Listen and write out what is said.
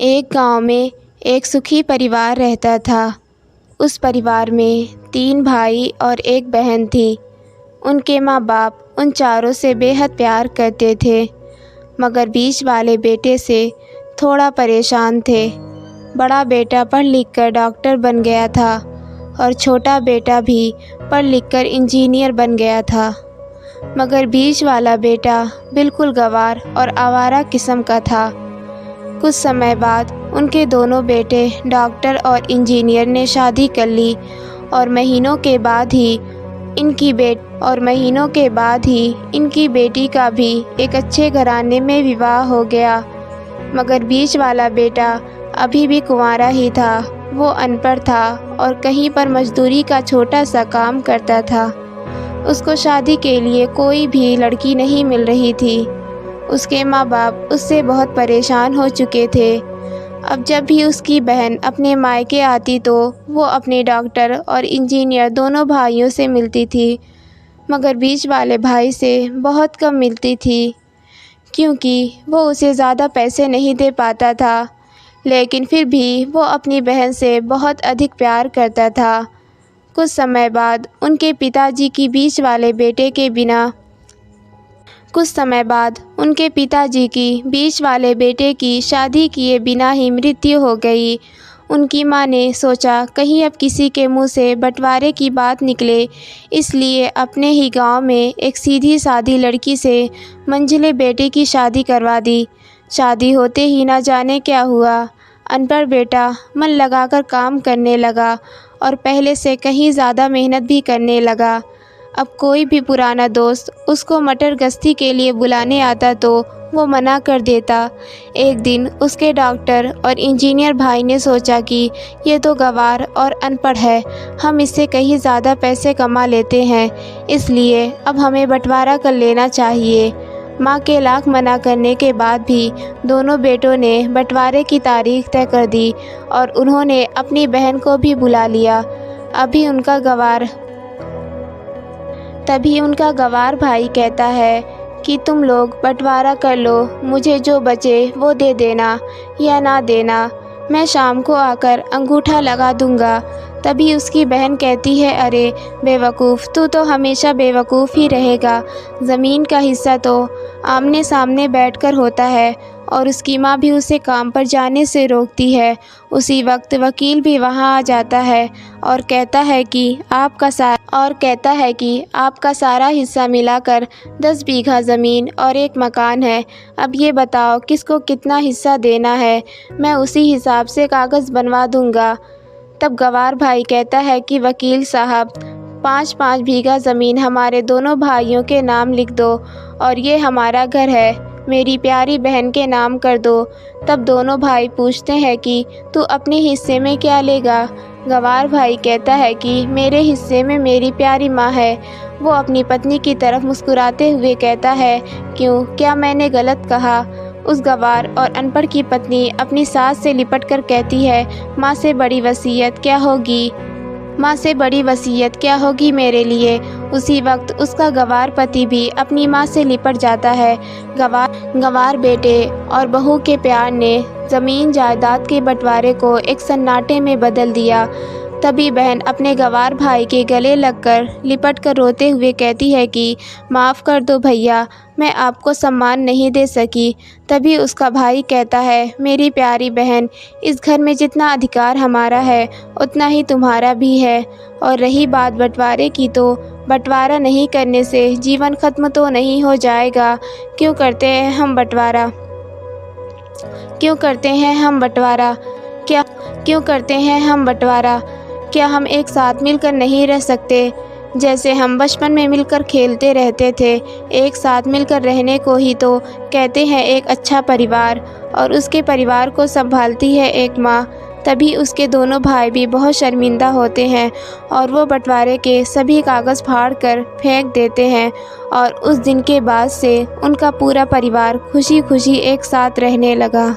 एक गांव में एक सुखी परिवार रहता था। उस परिवार में 3 भाई और 1 बहन थी। उनके माँ बाप उन चारों से बेहद प्यार करते थे, मगर बीच वाले बेटे से थोड़ा परेशान थे। बड़ा बेटा पढ़ लिख कर डॉक्टर बन गया था और छोटा बेटा भी पढ़ लिख कर इंजीनियर बन गया था, मगर बीच वाला बेटा बिल्कुल गंवार और आवारा किस्म का था। कुछ समय बाद उनके दोनों बेटे डॉक्टर और इंजीनियर ने शादी कर ली और महीनों के बाद ही इनकी बेटी का भी एक अच्छे घराने में विवाह हो गया। मगर बीच वाला बेटा अभी भी कुंवारा ही था। वो अनपढ़ था और कहीं पर मजदूरी का छोटा सा काम करता था। उसको शादी के लिए कोई भी लड़की नहीं मिल रही थी। उसके माँ बाप उससे बहुत परेशान हो चुके थे। अब जब भी उसकी बहन अपने मायके आती तो वो अपने डॉक्टर और इंजीनियर दोनों भाइयों से मिलती थी, मगर बीच वाले भाई से बहुत कम मिलती थी, क्योंकि वो उसे ज़्यादा पैसे नहीं दे पाता था। लेकिन फिर भी वो अपनी बहन से बहुत अधिक प्यार करता था। कुछ समय बाद उनके पिताजी की बीच वाले बेटे की शादी किए बिना ही मृत्यु हो गई। उनकी माँ ने सोचा कहीं अब किसी के मुंह से बंटवारे की बात निकले, इसलिए अपने ही गांव में एक सीधी सादी लड़की से मंझले बेटे की शादी करवा दी। शादी होते ही ना जाने क्या हुआ, अनपढ़ बेटा मन लगाकर काम करने लगा और पहले से कहीं ज़्यादा मेहनत भी करने लगा। अब कोई भी पुराना दोस्त उसको मटर गश्ती के लिए बुलाने आता तो वो मना कर देता। एक दिन उसके डॉक्टर और इंजीनियर भाई ने सोचा कि ये तो गंवार और अनपढ़ है, हम इससे कहीं ज़्यादा पैसे कमा लेते हैं, इसलिए अब हमें बंटवारा कर लेना चाहिए। माँ के लाख मना करने के बाद भी दोनों बेटों ने बंटवारे की तारीख तय कर दी और उन्होंने अपनी बहन को भी बुला लिया। तभी उनका गंवार भाई कहता है कि तुम लोग बंटवारा कर लो, मुझे जो बचे वो दे देना या ना देना, मैं शाम को आकर अंगूठा लगा दूंगा। तभी उसकी बहन कहती है, अरे बेवकूफ़, तू तो हमेशा बेवकूफ़ ही रहेगा। ज़मीन का हिस्सा तो आमने सामने बैठकर होता है। और उसकी माँ भी उसे काम पर जाने से रोकती है। उसी वक्त वकील भी वहाँ आ जाता है और कहता है कि आपका सारा हिस्सा मिलाकर 10 बीघा ज़मीन और 1 मकान है। अब ये बताओ किसको कितना हिस्सा देना है, मैं उसी हिसाब से कागज़ बनवा दूंगा। तब गंवार भाई कहता है कि वकील साहब, 5-5 बीघा ज़मीन हमारे दोनों भाइयों के नाम लिख दो और ये हमारा घर है, मेरी प्यारी बहन के नाम कर दो। तब दोनों भाई पूछते हैं कि तू अपने हिस्से में क्या लेगा। गंवार भाई कहता है कि मेरे हिस्से में मेरी प्यारी माँ है। वो अपनी पत्नी की तरफ मुस्कुराते हुए कहता है, क्यों, क्या मैंने गलत कहा। उस गंवार और अनपढ़ की पत्नी अपनी सास से लिपट कर कहती है, माँ से बड़ी वसीयत क्या होगी मेरे लिए। उसी वक्त उसका गंवार पति भी अपनी माँ से लिपट जाता है। गंवार बेटे और बहू के प्यार ने ज़मीन जायदाद के बंटवारे को एक सन्नाटे में बदल दिया। तभी बहन अपने गंवार भाई के गले लगकर लिपट कर रोते हुए कहती है कि माफ़ कर दो भैया, मैं आपको सम्मान नहीं दे सकी। तभी उसका भाई कहता है, मेरी प्यारी बहन, इस घर में जितना अधिकार हमारा है उतना ही तुम्हारा भी है। और रही बात बंटवारे की, तो बंटवारा नहीं करने से जीवन खत्म तो नहीं हो जाएगा। क्यों करते हैं हम बंटवारा? क्या हम एक साथ मिलकर नहीं रह सकते? जैसे हम बचपन में मिलकर खेलते रहते थे, एक साथ मिलकर रहने को ही तो कहते हैं एक अच्छा परिवार। और उसके परिवार को संभालती है एक माँ। तभी उसके दोनों भाई भी बहुत शर्मिंदा होते हैं और वो बंटवारे के सभी कागज़ फाड़ कर फेंक देते हैं। और उस दिन के बाद से उनका पूरा परिवार खुशी खुशी एक साथ रहने लगा।